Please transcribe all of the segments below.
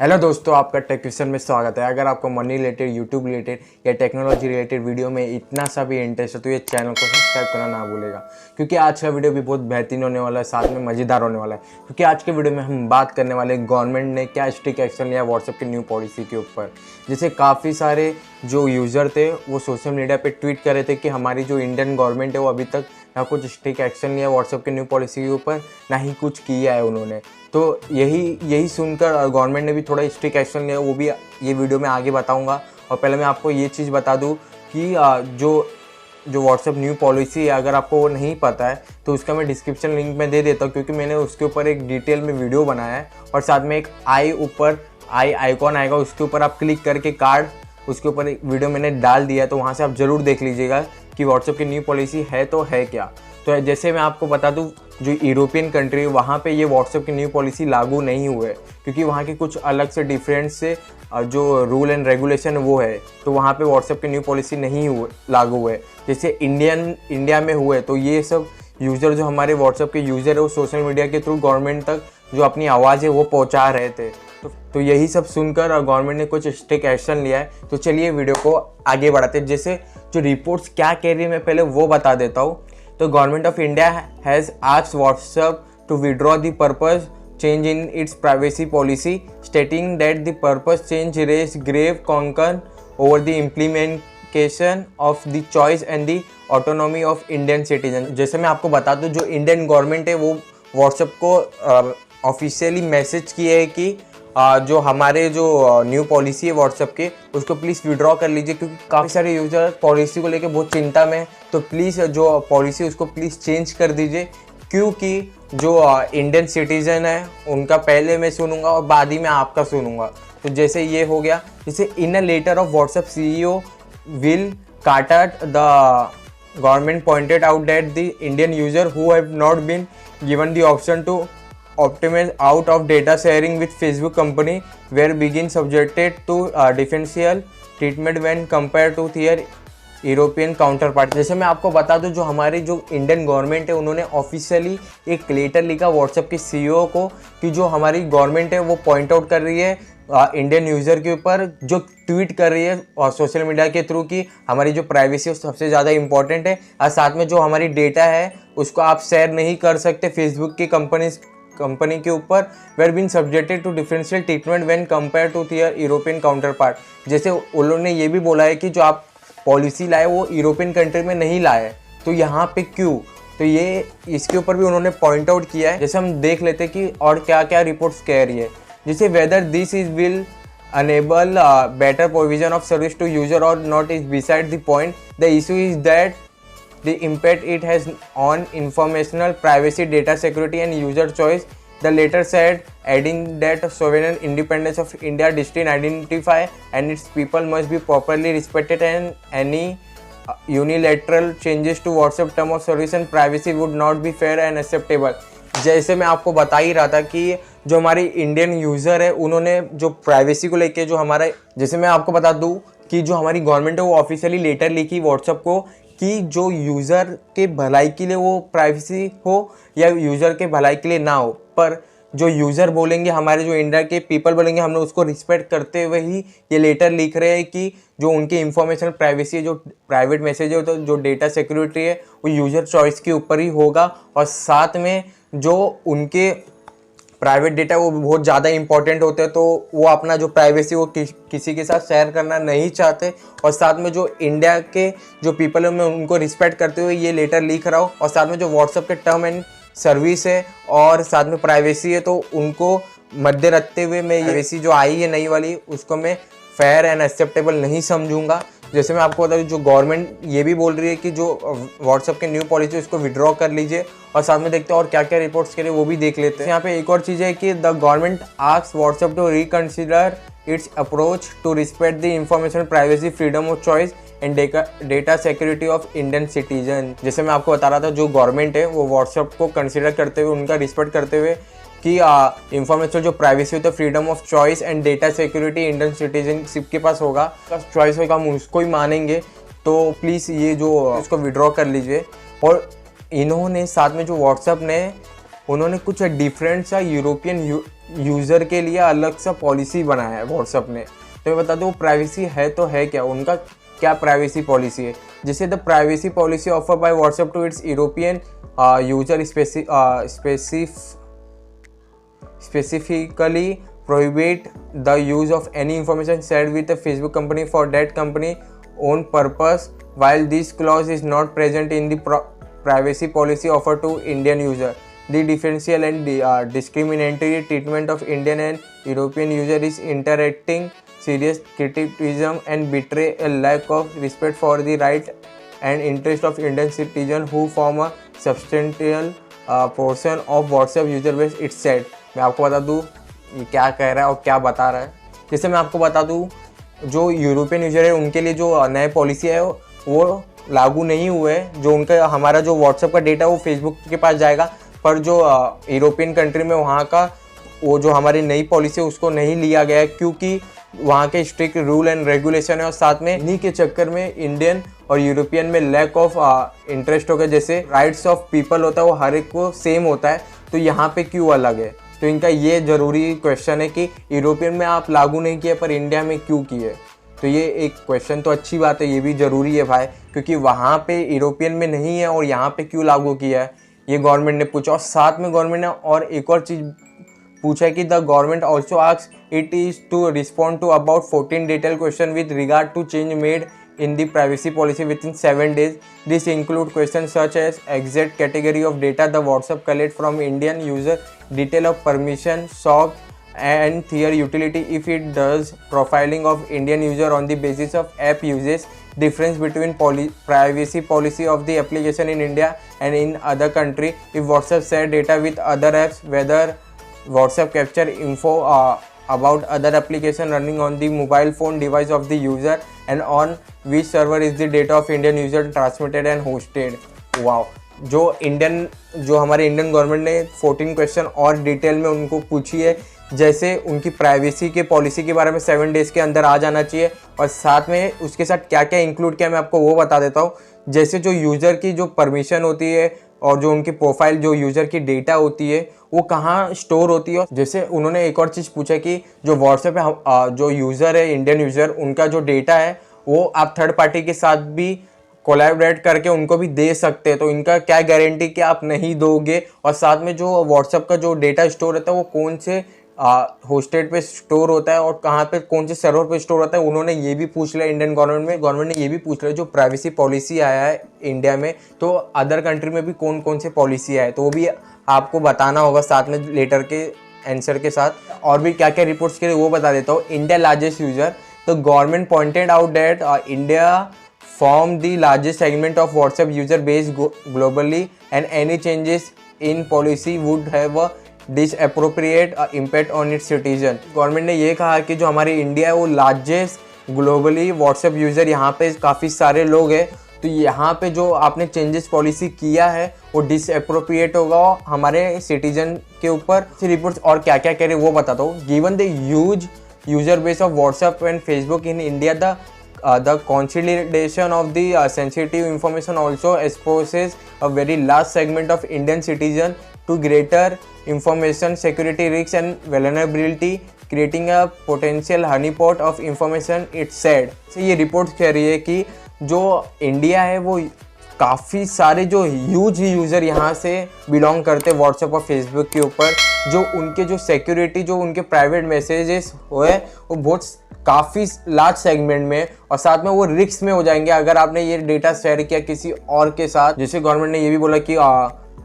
Hello दोस्तों, आपका take question में स्वागत है। अगर आपको मनी रिलेटेड, यूट्यूब रिलेटेड या टेक्नोलॉजी रिलेटेड वीडियो में इतना सा भी इंटरेस्ट है तो ये चैनल को सब्सक्राइब करना ना भूलेगा, क्योंकि आज का वीडियो भी बहुत बेहतरीन होने वाला है, साथ में मज़ेदार होने वाला है। क्योंकि आज के वीडियो में हम बात करने वाले गवर्नमेंट ने क्या स्ट्रिक्ट एक्शन लिया व्हाट्सएप की न्यू पॉलिसी के ऊपर। जैसे काफ़ी सारे जो यूज़र थे वो सोशल मीडिया पर ट्वीट कर रहे थे कि हमारी जो इंडियन गवर्नमेंट है वो अभी तक ना कुछ स्ट्रिक्ट एक्शन लिया व्हाट्सएप की न्यू पॉलिसी के ऊपर, ना ही कुछ किया है उन्होंने। तो यही सुनकर गवर्नमेंट ने भी थोड़ा स्ट्रिक्ट एक्शन लिया, वो भी ये वीडियो में आगे बताऊंगा। और पहले मैं आपको ये चीज़ बता दूं कि जो व्हाट्सएप न्यू पॉलिसी है, अगर आपको वो नहीं पता है तो उसका मैं डिस्क्रिप्शन लिंक में दे देता हूँ, क्योंकि मैंने उसके ऊपर एक डिटेल में वीडियो बनाया है। और साथ में एक आई आइकॉन आएगा, उसके ऊपर आप क्लिक करके कार्ड, उसके ऊपर एक वीडियो मैंने डाल दिया, तो वहाँ से आप ज़रूर देख लीजिएगा कि व्हाट्सएप की न्यू पॉलिसी है तो है क्या। तो जैसे मैं आपको बता दूं, जो यूरोपियन कंट्री है वहाँ पे ये व्हाट्सएप की न्यू पॉलिसी लागू नहीं हुए, क्योंकि वहाँ के कुछ अलग से डिफरेंट से जो रूल एंड रेगुलेशन वो है, तो वहाँ पे व्हाट्सएप की न्यू पॉलिसी नहीं लागू हुए। जैसे इंडिया में हुए, तो ये सब यूज़र जो हमारे व्हाट्सएप के यूज़र है वो सोशल मीडिया के थ्रू गवर्नमेंट तक जो अपनी आवाज़ है वो पहुँचा रहे थे। तो यही सब सुनकर गवर्नमेंट ने कुछ स्ट्रिक्ट एक्शन लिया है। तो चलिए वीडियो को आगे बढ़ाते हैं। जैसे जो रिपोर्ट्स क्या कह रही है मैं पहले वो बता देता हूँ। तो government of India has asked WhatsApp to withdraw the purpose change in its privacy policy, stating that the purpose change raise grave concern over the implementation of the choice and the autonomy of Indian citizen. जैसे मैं आपको बता दूँ, जो Indian government है वो WhatsApp को officially message किए है कि जो हमारे जो न्यू पॉलिसी है व्हाट्सएप के, उसको प्लीज़ विड्रॉ कर लीजिए, क्योंकि काफ़ी सारे यूज़र पॉलिसी को लेके बहुत चिंता में। तो प्लीज़ जो पॉलिसी उसको प्लीज़ चेंज कर दीजिए, क्योंकि जो इंडियन सिटीज़न है उनका पहले मैं सुनूंगा और बाद ही में आपका सुनूंगा। तो जैसे ये हो गया, जैसे in a letter of WhatsApp CEO Will कार्टर the government pointed out that the Indian user who have not been given the option to optimize out of data sharing with Facebook company were begin subjected to differential treatment when compared to their European counterpart. जैसे मैं आपको बता दूं, जो हमारी जो Indian government है उन्होंने ऑफिशियली एक लेटर लिखा व्हाट्सएप के CEO को कि जो हमारी गवर्नमेंट है वो पॉइंट आउट कर रही है इंडियन यूज़र के ऊपर जो ट्वीट कर रही है और सोशल मीडिया के थ्रू की हमारी जो प्राइवेसी है सबसे ज़्यादा इंपॉर्टेंट है, और साथ में जो हमारी डेटा है उसको आप शेयर नहीं कर सकते फेसबुक की कंपनी के ऊपर, were been subjected to differential treatment when compare to their European counterpart. जैसे उन्होंने ये भी बोला है कि जो आप पॉलिसी लाए वो यूरोपियन कंट्री में नहीं लाए, तो यहाँ पे क्यों, तो ये इसके ऊपर भी उन्होंने पॉइंट आउट किया है। जैसे हम देख लेते कि और क्या क्या रिपोर्ट्स कह रही है। जैसे whether this is will enable better provision of service to user or not is beside the point, the issue is that the impact it has on informational privacy, data security and user choice. The letter said, adding that sovereign independence of India, distinct identity and its people must be properly respected, and any unilateral changes to WhatsApp term of service and privacy would not be fair and acceptable. जैसे मैं आपको बता ही रहा था कि जो हमारी Indian user है उन्होंने जो प्राइवेसी को लेके जो हमारा, जैसे मैं आपको बता दूं कि जो हमारी गवर्नमेंट है वो ऑफिशियली लेटर लिखी व्हाट्सएप को कि जो यूज़र के भलाई के लिए वो प्राइवेसी हो या यूज़र के भलाई के लिए ना हो, पर जो यूज़र बोलेंगे, हमारे जो इंडिया के पीपल बोलेंगे, हमने उसको रिस्पेक्ट करते हुए ही ये लेटर लिख रहे हैं कि जो उनकी इंफॉर्मेशन प्राइवेसी है, जो प्राइवेट मैसेज है, तो जो डेटा सिक्योरिटी है वो यूज़र चॉइस के ऊपर ही होगा। और साथ में जो उनके प्राइवेट डेटा वो बहुत ज़्यादा इंपॉर्टेंट होते हैं, तो वो अपना जो प्राइवेसी वो किसी के साथ शेयर करना नहीं चाहते। और साथ में जो इंडिया के जो पीपल है मैं उनको रिस्पेक्ट करते हुए ये लेटर लिख रहा हूँ। और साथ में जो व्हाट्सएप के टर्म एंड सर्विस है और साथ में प्राइवेसी है, तो उनको मध्य रखते हुए मैं ये प्राइवेसी जो आई है नई वाली उसको मैं फेयर एंड एक्सेप्टेबल नहीं समझूंगा। जैसे मैं आपको बता दूं, जो गवर्नमेंट ये भी बोल रही है कि जो व्हाट्सएप के न्यू पॉलिसी उसको विड्रॉ कर लीजिए। और साथ में देखते हैं और क्या क्या रिपोर्ट्स करें वो भी देख लेते हैं। यहाँ पे एक और चीज़ है कि the government asks WhatsApp to reconsider its approach to respect the information privacy, freedom of choice and data security of Indian citizen. जैसे मैं आपको बता रहा था, जो गवर्नमेंट है वो व्हाट्सएप को कंसिडर करते हुए, उनका रिस्पेक्ट करते हुए कि इंफॉर्मेशन जो प्राइवेसी होता है, freedom of choice and data security Indian citizenship के पास होगा, चॉइस होगा, हम उसको ही मानेंगे। तो प्लीज़ ये जो उसको विड्रॉ कर लीजिए। और इन्होंने साथ में जो व्हाट्सएप ने उन्होंने कुछ डिफरेंट सा यूरोपियन यूज़र के लिए अलग सा पॉलिसी बनाया है व्हाट्सएप ने। तो मैं बता दूँ प्राइवेसी है तो है क्या, उनका क्या प्राइवेसी पॉलिसी है। जैसे the privacy policy offer by WhatsApp to its European user specifically prohibit the use of any information shared with the Facebook company for that company own purpose. While this clause is not present in the privacy policy offered to Indian user, the differential and discriminatory treatment of Indian and European user is interacting serious criticism and betray a lack of respect for the right and interest of Indian citizens who form a substantial portion of WhatsApp user base, it said. मैं आपको बता दूँ ये क्या कह रहा है और क्या बता रहा है। जैसे मैं आपको बता दूँ जो यूरोपियन यूजर है उनके लिए जो नए पॉलिसी है वो लागू नहीं हुए हैं। जो उनका हमारा जो व्हाट्सएप का डेटा वो फेसबुक के पास जाएगा, पर जो यूरोपियन कंट्री में वहाँ का वो जो हमारी नई पॉलिसी है उसको नहीं लिया गया है, क्योंकि वहाँ के स्ट्रिक्ट रूल एंड रेगुलेशन है। और साथ में इन्हीं के चक्कर में इंडियन और यूरोपियन में लैक ऑफ इंटरेस्ट हो गया। जैसे राइट्स ऑफ पीपल होता है वो हर एक को सेम होता है, तो यहाँ पे क्यों अलग है। तो इनका ये ज़रूरी क्वेश्चन है कि यूरोपियन में आप लागू नहीं किए पर इंडिया में क्यों किए। तो ये एक क्वेश्चन तो अच्छी बात है, ये भी ज़रूरी है भाई, क्योंकि वहाँ पे यूरोपियन में नहीं है और यहाँ पे क्यों लागू किया है ये गवर्नमेंट ने पूछा। और साथ में गवर्नमेंट ने और एक और चीज़ पूछा कि the government also ask it is to respond to about 14 detail question with regard to change made in the privacy policy within 7 days. This include questions such as exact category of data the WhatsApp collect from Indian user, detail of permission sought and their utility if it does, profiling of Indian user on the basis of app uses, difference between privacy policy of the application in India and in other country, if WhatsApp share data with other apps, whether WhatsApp capture info about other application running on the mobile phone device of the user and on which server is the data of Indian user transmitted and hosted. Wow, जो हमारे Indian government ने 14 question और detail में उनको पूछी है। जैसे उनकी प्राइवेसी के पॉलिसी के बारे में 7 डेज़ के अंदर आ जाना चाहिए, और साथ में उसके साथ क्या क्या इंक्लूड किया मैं आपको वो बता देता हूँ। जैसे जो यूज़र की जो परमिशन होती है और जो उनकी प्रोफाइल जो यूज़र की डेटा होती है वो कहाँ स्टोर होती है। जैसे उन्होंने एक और चीज़ पूछा कि जो व्हाट्सएप पे जो यूज़र है इंडियन यूज़र, उनका जो डेटा है वो आप थर्ड पार्टी के साथ भी कोलैबोरेट करके उनको भी दे सकते हैं। तो इनका क्या गारंटी कि आप नहीं दोगे। और साथ में जो व्हाट्सएप का जो डेटा स्टोर रहता है वो कौन से होस्टेड पे स्टोर होता है और कहाँ पे कौन से सर्वर पे स्टोर होता है, उन्होंने ये भी पूछ लिया। इंडियन गवर्नमेंट ने ये भी पूछ लिया जो प्राइवेसी पॉलिसी आया है इंडिया में, तो अदर कंट्री में भी कौन कौन से पॉलिसी आया है, तो वो भी आपको बताना होगा साथ में लेटर के आंसर के साथ। और भी क्या क्या रिपोर्ट्स के लिए वो बता देता हूँ। India largest user, the government pointed out that India form the largest segment of WhatsApp user base globally and any changes in policy would have a disappropriate impact on its citizen। Government ने ये कहा कि जो हमारी India है वो largest globally WhatsApp user यहाँ पे काफ़ी सारे लोग हैं, तो यहाँ पे जो आपने चेंजेस पॉलिसी किया है वो डिसअप्रोप्रिएट होगा हमारे सिटीजन के ऊपर। रिपोर्ट्स और क्या क्या कह रहे वो बताता हूँ। Given the huge user base of WhatsApp and Facebook in India, the consolidation of the sensitive information also exposes a very large segment of Indian citizens to greater information security risks and vulnerability, creating a potential honeypot of information, it said। ये report कह रही है कि जो India है वो काफ़ी सारे जो ह्यूज यूज़र यहाँ से बिलोंग करते हैं व्हाट्सएप और फेसबुक के ऊपर, जो उनके जो सिक्योरिटी जो उनके प्राइवेट मैसेजेस हुए वो बहुत काफ़ी लार्ज सेगमेंट में और साथ में वो रिस्क में हो जाएंगे अगर आपने ये डेटा शेयर किया किसी और के साथ। जैसे गवर्नमेंट ने ये भी बोला कि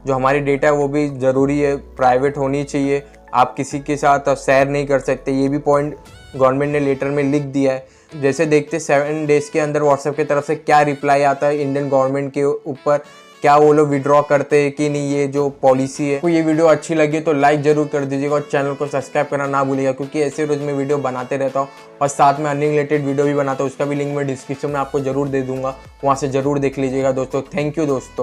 जो हमारी डेटा है वो भी ज़रूरी है, प्राइवेट होनी चाहिए, आप किसी के साथ शेयर नहीं कर सकते। ये भी पॉइंट गवर्नमेंट ने लेटर में लिख दिया है। जैसे देखते 7 डेज़ के अंदर व्हाट्सएप की तरफ से क्या रिप्लाई आता है इंडियन गवर्नमेंट के ऊपर, क्या वो लोग विड्रॉ करते हैं कि नहीं ये जो पॉलिसी है। तो ये वीडियो अच्छी लगी तो लाइक ज़रूर कर दीजिएगा और चैनल को सब्सक्राइब करना ना भूलिएगा, क्योंकि ऐसे रोज़ मैं वीडियो बनाते रहता हूँ और साथ में अर्निंग रिलेटेड वीडियो भी बनाता हूँ। उसका भी लिंक मैं डिस्क्रिप्शन में आपको ज़रूर दे दूँगा, वहाँ से ज़रूर देख लीजिएगा दोस्तों। थैंक यू दोस्तों।